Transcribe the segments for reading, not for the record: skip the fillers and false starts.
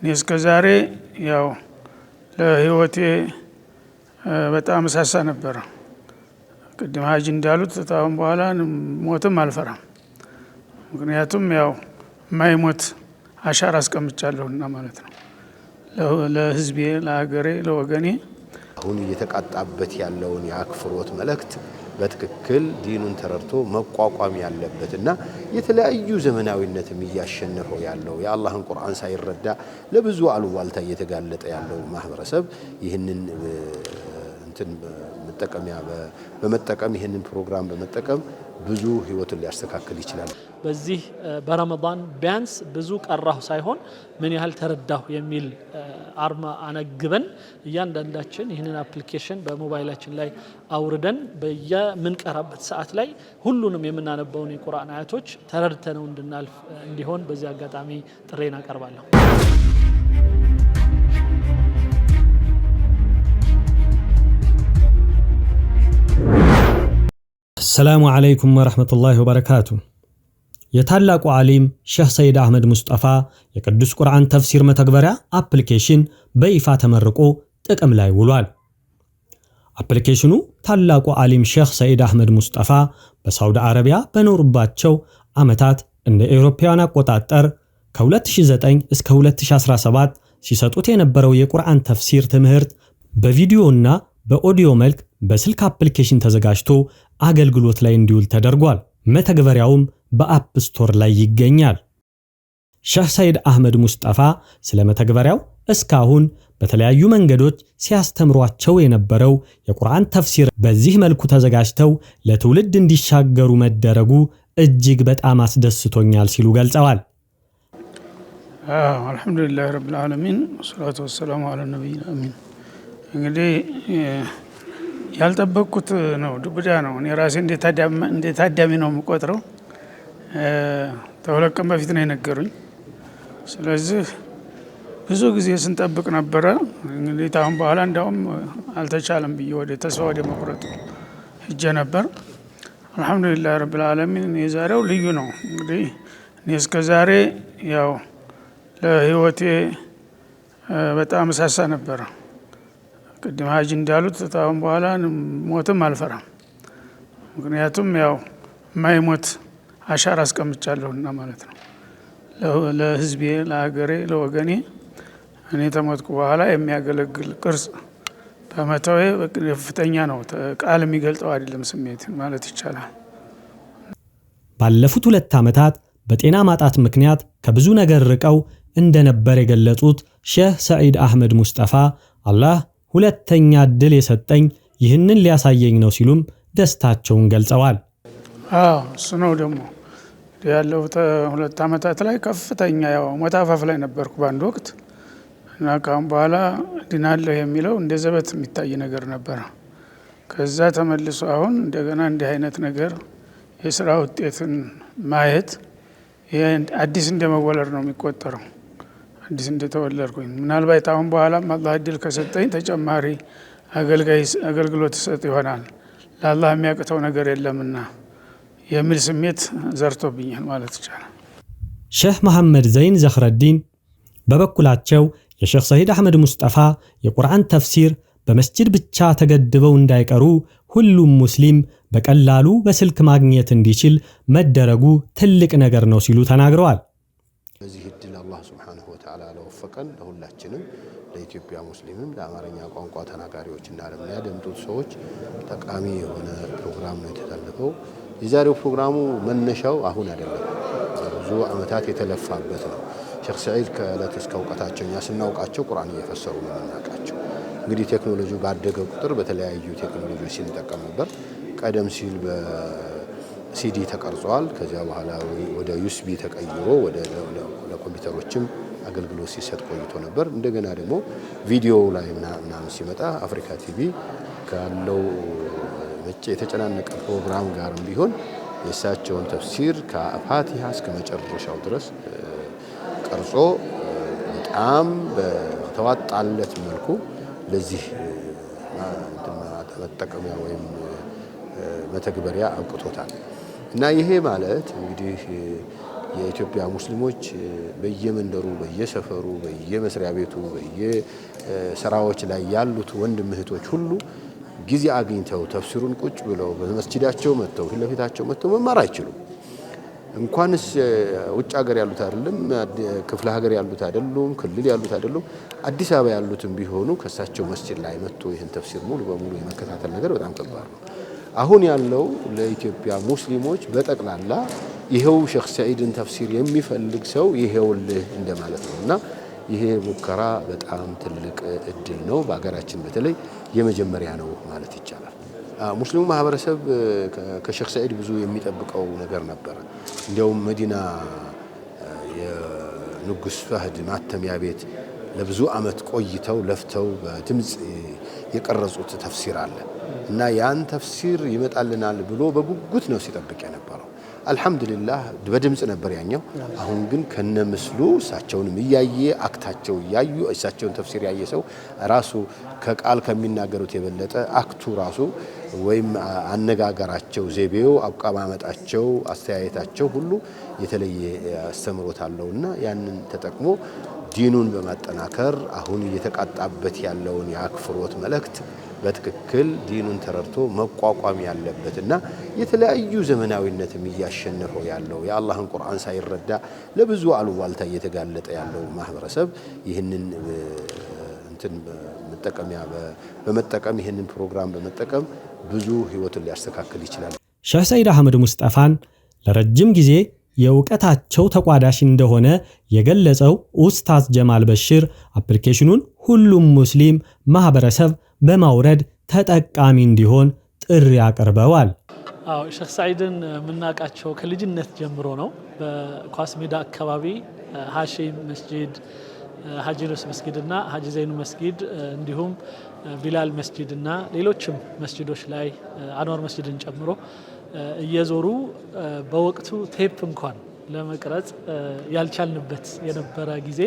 እስከዛሬ ያው ለህይወቴ በጣም ሳሳ ነበር። ቅድም ሀጅ እንዳሉት ታውን በኋላ ሞትም አልፈራም። ምክንያቱም ያው ማይሞት አሻራ አስቀምጫለሁና ማለት ነው። ለህዝቤ፣ ለሀገሬ፣ ለወገኔ አሁን እየተቃጣበት ያለውን የአክፍሮት መልእክት በትክክል ዲኑን ተረድቶ መቋቋም ያለበትና የተለያዩ ዘመናዊነትም እያሸነፈው ያለው የአላህን ቁርአን ሳይረዳ ለብዙ አሉባልታ እየተጋለጠ ያለው ማህበረሰብ ይህንን መጠቀሚያ በመጠቀም ይህንን ፕሮግራም በመጠቀም ብዙ ህይወትን ሊያስተካክል ይችላል። በዚህ በረመዳን ቢያንስ ብዙ ቀራሁ ሳይሆን ምን ያህል ተረዳሁ የሚል አርማ አነግበን እያንዳንዳችን ይህንን አፕሊኬሽን በሞባይላችን ላይ አውርደን በየምንቀራበት ሰዓት ላይ ሁሉንም የምናነበውን የቁርአን አያቶች ተረድተነው እንድናልፍ እንዲሆን በዚህ አጋጣሚ ጥሬን አቀርባለሁ። السلام عليكم ورحمة الله وبركاته. የታላቁ ዓሊም ሼህ ሰይድ አህመድ ሙስጠፋ የቅዱስ ቁርአን ተፍሲር መተግበሪያ አፕሊኬሽን በይፋ ተመርቆ ጥቅም ላይ ውሏል። አፕሊኬሽኑ ታላቁ ዓሊም ሼህ ሰይድ አህመድ ሙስጠፋ በሳውዲ አረቢያ በኖሩባቸው ዓመታት እንደ አውሮፓውያን አቆጣጠር ከ2009 እስከ 2017 ሲሰጡት የነበረው የቁርአን ተፍሲር ትምህርት በቪዲዮና በኦዲዮ መልክ በስልክ አፕሊኬሽን ተዘጋጅቶ አገልግሎት ላይ እንዲውል ተደርጓል። መተግበሪያውም በአፕ ስቶር ላይ ይገኛል። ሼህ ሰይድ አህመድ ሙስጠፋ ስለ መተግበሪያው እስካሁን በተለያዩ መንገዶች ሲያስተምሯቸው የነበረው የቁርአን ተፍሲር በዚህ መልኩ ተዘጋጅተው ለትውልድ እንዲሻገሩ መደረጉ እጅግ በጣም አስደስቶኛል ሲሉ ገልጸዋል። አልሐምዱሊላህ ረብል ዓለሚን ወሰላቱ ወሰላሙ ዐላ ነቢይና አሚን። እንግዲህ ያልጠበቅኩት ነው፣ ዱብዳ ነው። እኔ ራሴ እንደ ታዳሚ ነው የምቆጥረው። ከሁለት ቀን በፊት ነው የነገሩኝ። ስለዚህ ብዙ ጊዜ ስንጠብቅ ነበረ። እንግዲህ ታሁን በኋላ እንዳውም አልተቻለም ብዬ ወደ ተስፋ ወደ መቁረጡ ሂጄ ነበር። አልሐምዱሊላህ ረብል ዓለሚን የዛሬው ልዩ ነው። እንግዲህ እኔ እስከዛሬ ያው ለህይወቴ በጣም ሳሳ ነበር። ቅድም ሀጅ እንዳሉት ታውን በኋላ ሞትም አልፈራም። ምክንያቱም ያው ማይሞት አሻራ አስቀምጫለሁና ማለት ነው። ለህዝቤ፣ ለሀገሬ፣ ለወገኔ እኔ ተሞትኩ በኋላ የሚያገለግል ቅርጽ በመተዌ ከፍተኛ ነው። ቃል የሚገልጠው አይደለም ስሜት ማለት ይቻላል። ባለፉት 2 ዓመታት በጤና ማጣት ምክንያት ከብዙ ነገር ርቀው እንደነበር የገለጹት ሼህ ሰዒድ አህመድ ሙስጠፋ አላህ ሁለተኛ እድል የሰጠኝ ይህንን ሊያሳየኝ ነው ሲሉም ደስታቸውን ገልጸዋል። እሱ ነው ደግሞ ያለፉት 2 ዓመታት ላይ ከፍተኛ ያው ሞት አፋፍ ላይ ነበርኩ በአንድ ወቅት እና ካሁን በኋላ ድናለሁ የሚለው እንደ ዘበት የሚታይ ነገር ነበር። ከዛ ተመልሶ አሁን እንደገና እንዲህ አይነት ነገር የስራ ውጤትን ማየት አዲስ እንደመወለድ ነው የሚቆጠረው። አዲስ እንደተወለድኩኝ ምናልባት አሁን በኋላ አላህ እድል ከሰጠኝ ተጨማሪ አገልግሎት ሰጥ ይሆናል። ለአላህ የሚያቅተው ነገር የለምና የሚል ስሜት ዘርቶብኛል ማለት ይቻላል። ሼህ መሐመድ ዘይን ዘኽረዲን በበኩላቸው የሼህ ሰይድ አህመድ ሙስጠፋ የቁርአን ተፍሲር በመስጂድ ብቻ ተገድበው እንዳይቀሩ ሁሉም ሙስሊም በቀላሉ በስልክ ማግኘት እንዲችል መደረጉ ትልቅ ነገር ነው ሲሉ ተናግረዋል። በዚህ እድል አላህ ሱብሓነሁ ወተዓላ ለወፈቀን ለሁላችንም ለኢትዮጵያ ሙስሊምም ለአማርኛ ቋንቋ ተናጋሪዎችና ለሚያደምጡት ሰዎች ጠቃሚ የሆነ ፕሮግራም ነው የተላለፈው። የዛሬው ፕሮግራሙ መነሻው አሁን አይደለም፣ ብዙ ዓመታት የተለፋበት ነው። ሼህ ሰዒድ ከዕለት እስከ እውቀታቸው እኛ ስናውቃቸው ቁርአን እየፈሰሩ ነው የምናውቃቸው። እንግዲህ ቴክኖሎጂው ባደገ ቁጥር በተለያዩ ቴክኖሎጂዎች ሲንጠቀም ነበር። ቀደም ሲል በሲዲ ተቀርጿል። ከዚያ በኋላ ወደ ዩኤስቢ ተቀይሮ ወደ ለኮምፒውተሮችም አገልግሎት ሲሰጥ ቆይቶ ነበር። እንደገና ደግሞ ቪዲዮ ላይ ምናምን ሲመጣ አፍሪካ ቲቪ ካለው የተጨናነቀ ፕሮግራም ጋርም ቢሆን የእሳቸውን ተፍሲር ከፋቲሃ እስከ መጨረሻው ድረስ ቀርጾ በጣም በተዋጣለት መልኩ ለዚህ መጠቀሚያ ወይም መተግበሪያ አብቅቶታል። እና ይሄ ማለት እንግዲህ የኢትዮጵያ ሙስሊሞች በየመንደሩ በየሰፈሩ በየመስሪያ ቤቱ በየስራዎች ላይ ያሉት ወንድም እህቶች ሁሉ ጊዜ አግኝተው ተፍሲሩን ቁጭ ብለው በመስጂዳቸው መጥተው ፊት ለፊታቸው መጥተው መማር አይችሉም። እንኳንስ ውጭ ሀገር ያሉት አይደለም ክፍለ ሀገር ያሉት አይደሉም ክልል ያሉት አይደሉም አዲስ አበባ ያሉትም ቢሆኑ ከሳቸው መስጂድ ላይ መጥቶ ይህን ተፍሲር ሙሉ በሙሉ የመከታተል ነገር በጣም ከባድ ነው። አሁን ያለው ለኢትዮጵያ ሙስሊሞች በጠቅላላ ይሄው ሼክ ሰዒድን ተፍሲር የሚፈልግ ሰው ይሄውልህ እንደማለት ነውና ይሄ ሙከራ በጣም ትልቅ እድል ነው። በአገራችን በተለይ የመጀመሪያ ነው ማለት ይቻላል። ሙስሊሙ ማህበረሰብ ከሼክ ሰዒድ ብዙ የሚጠብቀው ነገር ነበር። እንዲያውም መዲና የንጉስ ፈህድ ማተሚያ ቤት ለብዙ አመት ቆይተው ለፍተው በድምጽ የቀረጹት ተፍሲር አለ እና ያን ተፍሲር ይመጣልናል ብሎ በጉጉት ነው ሲጠብቅ የነበረው። አልহামዱሊላህ በድምጽ ነበር ያኛው። አሁን ግን ከነምስሉ እሳቸውንም እያየ አክታቸው ያዩ እሳቸውን ተፍሲር ያየ ሰው ራሱ ከቃል ከሚናገሩት የበለጠ አክቱ ራሱ ወይም አነጋገራቸው፣ ዘይቤው፣ አቋማመጣቸው፣ አስተያየታቸው ሁሉ የተለየ አስተምሮት አለውና ያንን ተጠቅሞ ዲኑን በማጠናከር አሁን እየተቃጣበት ያለውን የአክፍሮት መልእክት በትክክል ዲኑን ተረድቶ መቋቋም ያለበትና የተለያዩ ዘመናዊነትም እያሸነፈው ያለው የአላህን ቁርአን ሳይረዳ ለብዙ አሉባልታ እየተጋለጠ ያለው ማህበረሰብ ይህንን በመጠቀም ይህንን ፕሮግራም በመጠቀም ብዙ ህይወትን ሊያስተካክል ይችላል። ሼህ ሰዒድ አህመድ ሙስጠፋን ለረጅም ጊዜ የእውቀታቸው ተቋዳሽ እንደሆነ የገለጸው ኡስታዝ ጀማል በሽር አፕሊኬሽኑን ሁሉም ሙስሊም ማህበረሰብ በማውረድ ተጠቃሚ እንዲሆን ጥሪ አቅርበዋል። ሼክ ሰዒድን የምናውቃቸው ከልጅነት ጀምሮ ነው። በኳስ ሜዳ አካባቢ ሀሺም መስጂድ፣ ሀጂ ሩስ መስጊድና ሀጂ ዘይኑ መስጊድ እንዲሁም ቢላል መስጂድና ሌሎችም መስጂዶች ላይ አንዋር መስጂድን ጨምሮ እየዞሩ በወቅቱ ቴፕ እንኳን ለመቅረጽ ያልቻልንበት የነበረ ጊዜ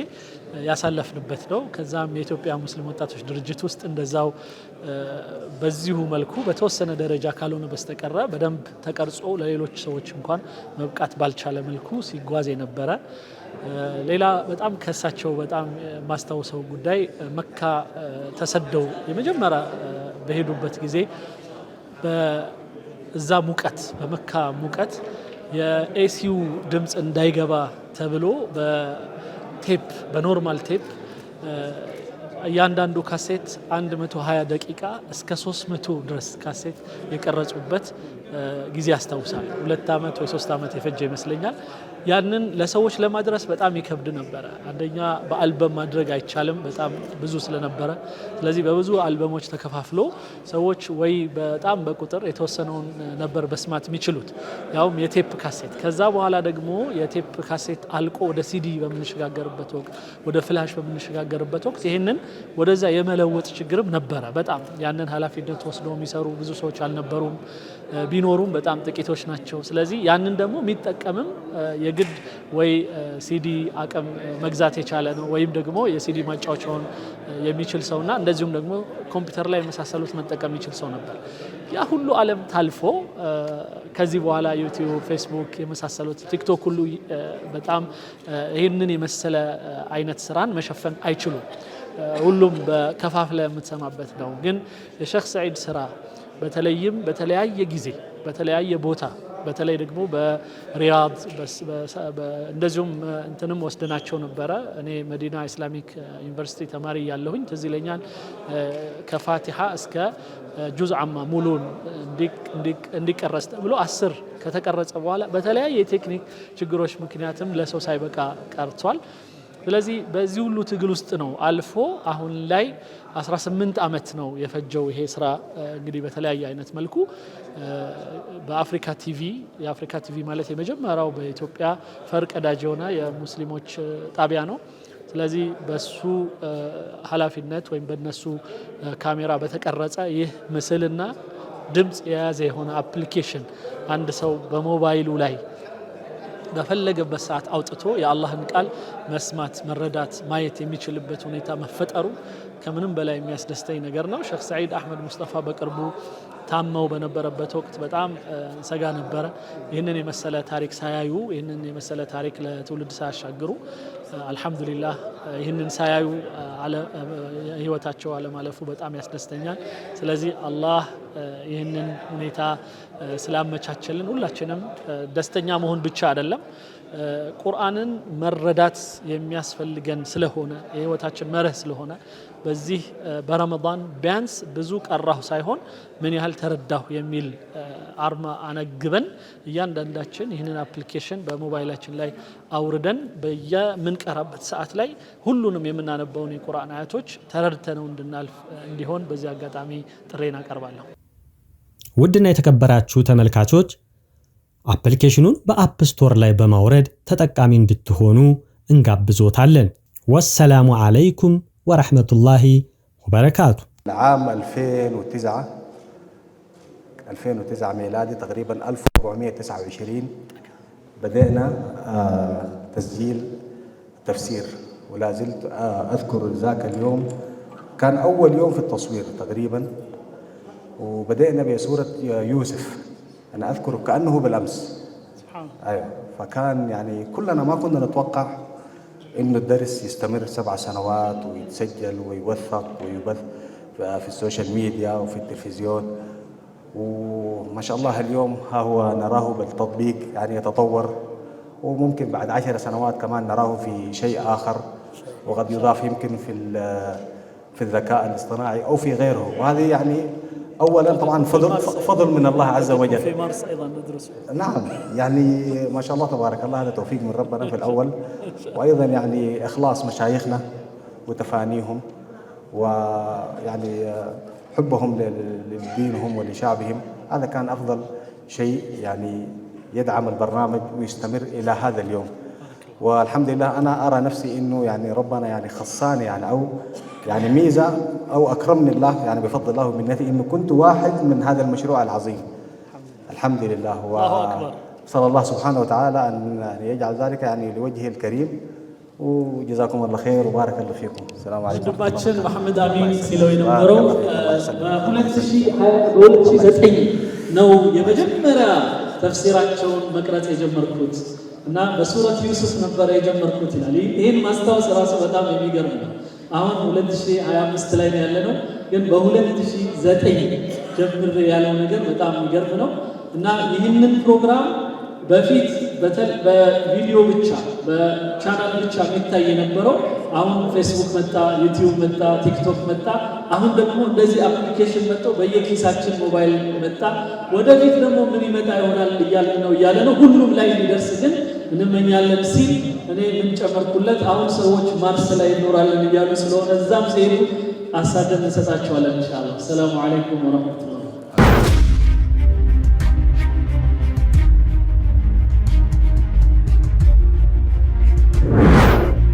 ያሳለፍንበት ነው። ከዛም የኢትዮጵያ ሙስሊም ወጣቶች ድርጅት ውስጥ እንደዛው በዚሁ መልኩ በተወሰነ ደረጃ ካልሆነ በስተቀረ በደንብ ተቀርጾ ለሌሎች ሰዎች እንኳን መብቃት ባልቻለ መልኩ ሲጓዝ የነበረ። ሌላ በጣም ከሳቸው በጣም ማስታወሰው ጉዳይ መካ ተሰደው የመጀመሪያ በሄዱበት ጊዜ በዛ ሙቀት በመካ ሙቀት የኤሲዩ ድምጽ እንዳይገባ ተብሎ በቴፕ በኖርማል ቴፕ እያንዳንዱ ካሴት 120 ደቂቃ እስከ 300 ድረስ ካሴት የቀረጹበት ጊዜ ያስታውሳል። 2 አመት ወይ 3 አመት የፈጀ ይመስለኛል። ያንን ለሰዎች ለማድረስ በጣም ይከብድ ነበረ። አንደኛ በአልበም ማድረግ አይቻልም በጣም ብዙ ስለነበረ። ስለዚህ በብዙ አልበሞች ተከፋፍሎ ሰዎች ወይ በጣም በቁጥር የተወሰነውን ነበር በስማት የሚችሉት ያውም የቴፕ ካሴት። ከዛ በኋላ ደግሞ የቴፕ ካሴት አልቆ ወደ ሲዲ በምንሸጋገርበት ወቅት ወደ ፍላሽ በምንሸጋገርበት ወቅት ይሄንን ወደዛ የመለወጥ ችግርም ነበረ። በጣም ያንን ኃላፊነት ወስዶ የሚሰሩ ብዙ ሰዎች አልነበሩም። ቢኖሩም በጣም ጥቂቶች ናቸው። ስለዚህ ያንን ደግሞ የሚጠቀምም የግድ ወይ ሲዲ አቅም መግዛት የቻለ ነው ወይም ደግሞ የሲዲ ማጫወቻውን የሚችል ሰውና እንደዚሁም ደግሞ ኮምፒውተር ላይ የመሳሰሉት መጠቀም የሚችል ሰው ነበር። ያ ሁሉ ዓለም ታልፎ ከዚህ በኋላ ዩቲዩብ፣ ፌስቡክ የመሳሰሉት ቲክቶክ ሁሉ በጣም ይህንን የመሰለ አይነት ስራን መሸፈን አይችሉም። ሁሉም በከፋፍለ የምትሰማበት ነው። ግን የሼክ ሰዒድ ስራ በተለይም በተለያየ ጊዜ በተለያየ ቦታ በተለይ ደግሞ በሪያድ እንደዚሁም እንትንም ወስደናቸው ነበረ። እኔ መዲና ኢስላሚክ ዩኒቨርሲቲ ተማሪ ያለሁኝ ትዝ ይለኛል። ከፋቲሃ እስከ ጁዝ አማ ሙሉን እንዲቀረጽ ብሎ 10 ከተቀረጸ በኋላ በተለያየ የቴክኒክ ችግሮች ምክንያትም ለሰው ሳይበቃ ቀርቷል። ስለዚህ በዚህ ሁሉ ትግል ውስጥ ነው አልፎ አሁን ላይ 18 አመት ነው የፈጀው ይሄ ስራ። እንግዲህ በተለያየ አይነት መልኩ በአፍሪካ ቲቪ የአፍሪካ ቲቪ ማለት የመጀመሪያው በኢትዮጵያ ፈርቀዳጅ የሆነ የሙስሊሞች ጣቢያ ነው። ስለዚህ በሱ ኃላፊነት ወይም በነሱ ካሜራ በተቀረጸ ይህ ምስልና ድምጽ የያዘ የሆነ አፕሊኬሽን አንድ ሰው በሞባይሉ ላይ በፈለገበት ሰዓት አውጥቶ የአላህን ቃል መስማት መረዳት ማየት የሚችልበት ሁኔታ መፈጠሩ ከምንም በላይ የሚያስደስተኝ ነገር ነው። ሼክ ሰዒድ አህመድ ሙስጠፋ በቅርቡ ታመው በነበረበት ወቅት በጣም ሰጋ ነበረ። ይህንን የመሰለ ታሪክ ሳያዩ ይህንን የመሰለ ታሪክ ለትውልድ ሳያሻግሩ አልহামዱሊላህ ይህንን ሳያዩ ህይወታቸው አለማለፉ በጣም ያስደስተኛል። ስለዚህ አላህ ይህንን ሁኔታ ስላመቻቸልን ሁላችንም ደስተኛ መሆን ብቻ አይደለም ቁርአንን መረዳት የሚያስፈልገን ስለሆነ የህይወታችን መርህ ስለሆነ በዚህ በረመዳን ቢያንስ ብዙ ቀራሁ ሳይሆን ምን ያህል ተረዳሁ የሚል አርማ አነግበን እያንዳንዳችን ይህንን አፕሊኬሽን በሞባይላችን ላይ አውርደን በየምንቀራበት ሰዓት ላይ ሁሉንም የምናነባውን የቁርአን አያቶች ተረድተነው እንድናልፍ እንዲሆን በዚህ አጋጣሚ ጥሬን አቀርባለሁ። ውድና የተከበራችሁ ተመልካቾች አፕሊኬሽኑን በአፕ ስቶር ላይ በማውረድ ተጠቃሚ እንድትሆኑ እንጋብዞታለን። ወሰላሙ አለይኩም ورحمة الله وبركاته. العام 2009 ميلادي تقريبا 1429 بدأنا تسجيل تفسير ولا زلت أذكر ذاك اليوم كان أول يوم في التصوير تقريبا وبدأنا بسورة يوسف أنا أذكره كأنه بالأمس أيوة فكان يعني كلنا ما كنا نتوقع إنه الدرس يستمر 7 سنوات ويتسجل ويوثق ويبث في السوشيال ميديا وفي التلفزيون وما شاء الله اليوم ها هو نراه بالتطبيق يعني يتطور وممكن بعد 10 سنوات كمان نراه في شيء آخر وقد يضاف يمكن في الذكاء الاصطناعي أو في غيره وهذه يعني أولا طبعا فضل من الله عز وجل. في مارس أيضا ندرس. نعم يعني ما شاء الله تبارك الله هذا توفيق من ربنا في الأول وأيضا يعني إخلاص مشايخنا وتفانيهم ويعني حبهم لدينهم ولشعبهم هذا كان أفضل شيء يعني يدعم البرنامج ويستمر إلى هذا اليوم والحمد لله أنا أرى نفسي إنه يعني ربنا يعني خصاني يعني أو يعني ميزة أو أكرمني الله يعني بفضل الله ومنته إنه كنت واحد من هذا المشروع العظيم الحمد لله وصلى الله سبحانه وتعالى أن يجعل ذلك يعني لوجهه الكريم وجزاكم الله خير وبارك الله فيكم السلام عليكم ወንድማችን መሐመድ አሚን ሲለው የነበረው በ2009 ነው የመጀመሪያ ተፍሲራቸውን መቅረጽ የጀመርኩት እና በሱረት ዩሱፍ ነበር የጀመርኩት ይላል። ይሄን ማስታወስ ራሱ በጣም የሚገርም ነው። አሁን 2025 ላይ ነው ያለነው ግን በ2009 ጀምር ያለው ነገር በጣም የሚገርም ነው እና ይህንን ፕሮግራም በፊት በቪዲዮ ብቻ በቻናል ብቻ የሚታይ የነበረው አሁን ፌስቡክ መጣ፣ ዩቲዩብ መጣ፣ ቲክቶክ መጣ። አሁን ደግሞ እንደዚህ አፕሊኬሽን መጥቶ በየኪሳችን ሞባይል መጣ። ወደፊት ደግሞ ምን ይመጣ ይሆናል እያለ ነው ሁሉም ላይ ሊደርስ ግን እንመኛለን ሲል እኔ ምን ጨመርኩለት አሁን ሰዎች ማርስ ላይ ይኖራለን እያሉ ስለሆነ እዛም ሲሄዱ አሳደን እንሰጣቸዋለን ኢንሻአላህ። ሰላም አለይኩም ወራህመቱላህ